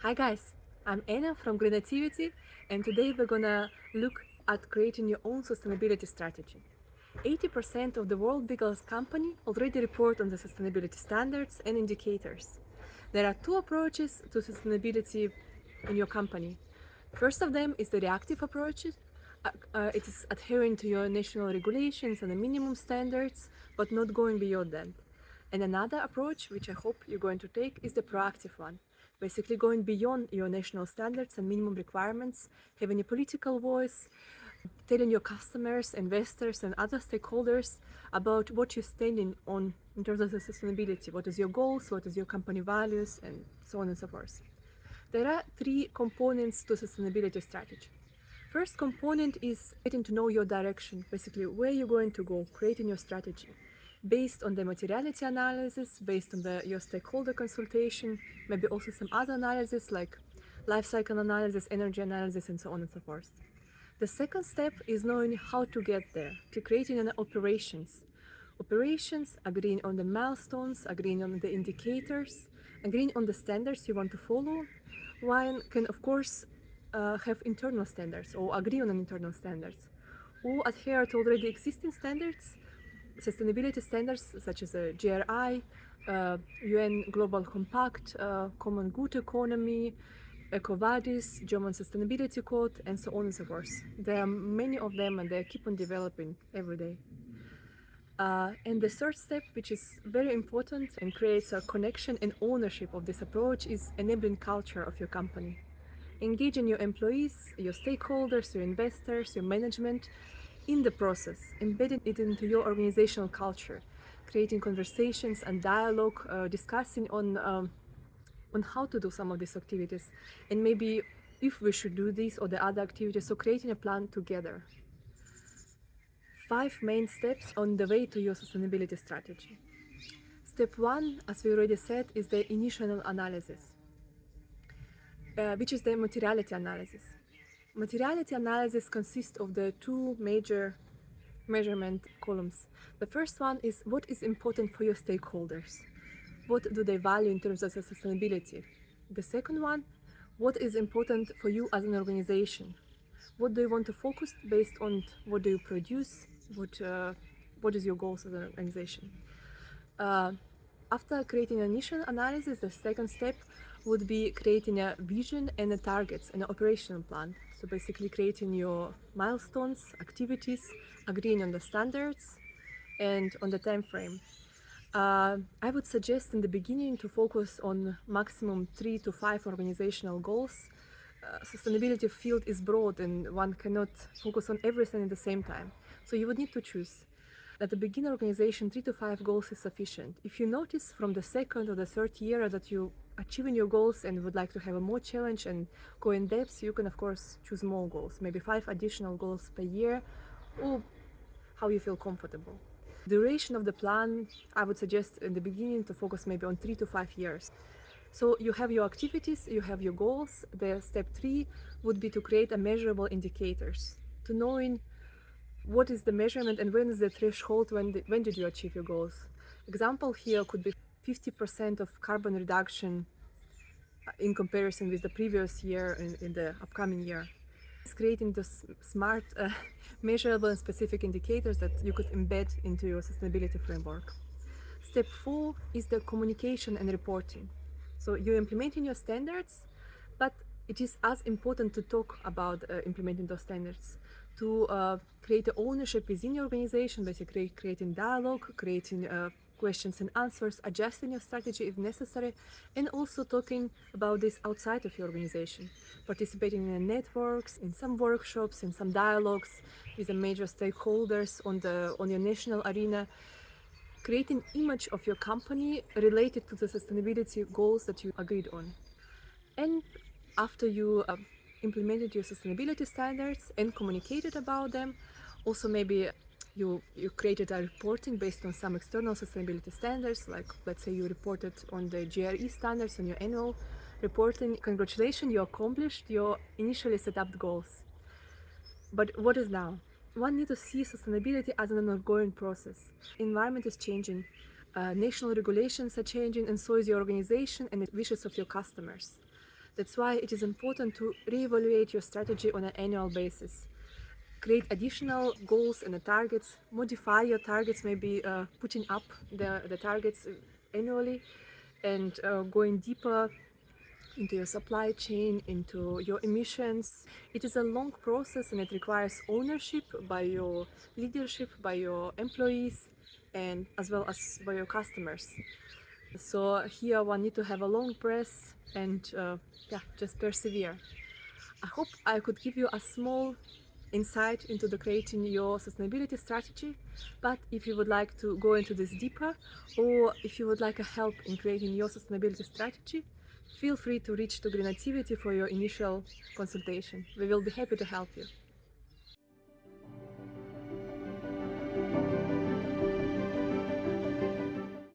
Hi guys, I'm Anna from Greenativity, and today we're gonna look at creating your own sustainability strategy. 80% of the world's biggest company already report on the sustainability standards and indicators. There are two approaches to sustainability in your company. First of them is the reactive approach. It is adhering to your national regulations and the minimum standards, but not going beyond that. And another approach, which I hope you're going to take, is the proactive one. Basically going beyond your national standards and minimum requirements, having a political voice, telling your customers, investors, and other stakeholders about what you're standing on in terms of the sustainability. What is your goals, what is your company values, and so on and so forth. There are three components to sustainability strategy. First component is getting to know your direction, basically where you're going to go, creating your strategy based on the materiality analysis, based on your stakeholder consultation, maybe also some other analysis like life cycle analysis, energy analysis, and so on and so forth. The second step is knowing how to get there, to creating an operations. Operations, agreeing on the milestones, agreeing on the indicators, agreeing on the standards you want to follow. One can, of course, have internal standards or agree on internal standards, or adhere to already existing standards, sustainability standards such as GRI, UN Global Compact, Common Good Economy, EcoVadis, German Sustainability Code, and so on and so forth. There are many of them and they keep on developing every day. And the third step, which is very important and creates a connection and ownership of this approach, is enabling culture of your company. Engaging your employees, your stakeholders, your investors, your management in the process, embedding it into your organizational culture, creating conversations and dialogue, discussing on how to do some of these activities, and maybe if we should do this or the other activities, so creating a plan together. 5 main steps on the way to your sustainability strategy. Step 1, as we already said, is the initial analysis, which is the materiality analysis. Materiality analysis consists of the two major measurement columns. The first one is what is important for your stakeholders. What do they value in terms of sustainability? The second one, what is important for you as an organization? What do you want to focus based on what do you produce? What is your goals as an organization? After creating an initial analysis, the second step would be creating a vision and the targets and an operational plan. So basically creating your milestones, activities, agreeing on the standards and on the time frame. I would suggest in the beginning to focus on maximum 3 to 5 organizational goals. Sustainability field is broad and one cannot focus on everything at the same time. So you would need to choose. At the beginner organization, 3 to 5 goals is sufficient. If you notice from the second or the third year that you achieving your goals and would like to have a more challenge and go in depth, you can of course choose more goals, maybe 5 additional goals per year, or how you feel comfortable. Duration of the plan, I would suggest in the beginning to focus maybe on 3 to 5 years. So you have your activities, you have your goals. The step 3 would be to create a measurable indicators, to knowing what is the measurement and when is the threshold, when did you achieve your goals. Example here could be 50% of carbon reduction in comparison with the previous year in the upcoming year. It's creating those smart, measurable and specific indicators that you could embed into your sustainability framework. Step 4 is the communication and reporting. So you're implementing your standards, but it is as important to talk about implementing those standards, to create the ownership within your organization, basically creating dialogue, creating questions and answers, adjusting your strategy if necessary, and also talking about this outside of your organization, participating in networks, in some workshops, in some dialogues with the major stakeholders on your national arena, creating image of your company related to the sustainability goals that you agreed on. And after you implemented your sustainability standards and communicated about them, also maybe you created a reporting based on some external sustainability standards, like let's say you reported on the GRE standards on your annual reporting. Congratulations, you accomplished your initially set up goals. But what is now? One needs to see sustainability as an ongoing process. Environment is changing, national regulations are changing, and so is your organization and the wishes of your customers. That's why it is important to reevaluate your strategy on an annual basis. Create additional goals and targets, modify your targets, maybe putting up the targets annually, and going deeper into your supply chain, into your emissions. It is a long process and it requires ownership by your leadership, by your employees, and as well as by your customers. So here one need to have a long breath and just persevere. I hope I could give you a small insight into the creating your sustainability strategy, but if you would like to go into this deeper, or if you would like a help in creating your sustainability strategy, feel free to reach to Greenativity for your initial consultation. We will be happy to help you.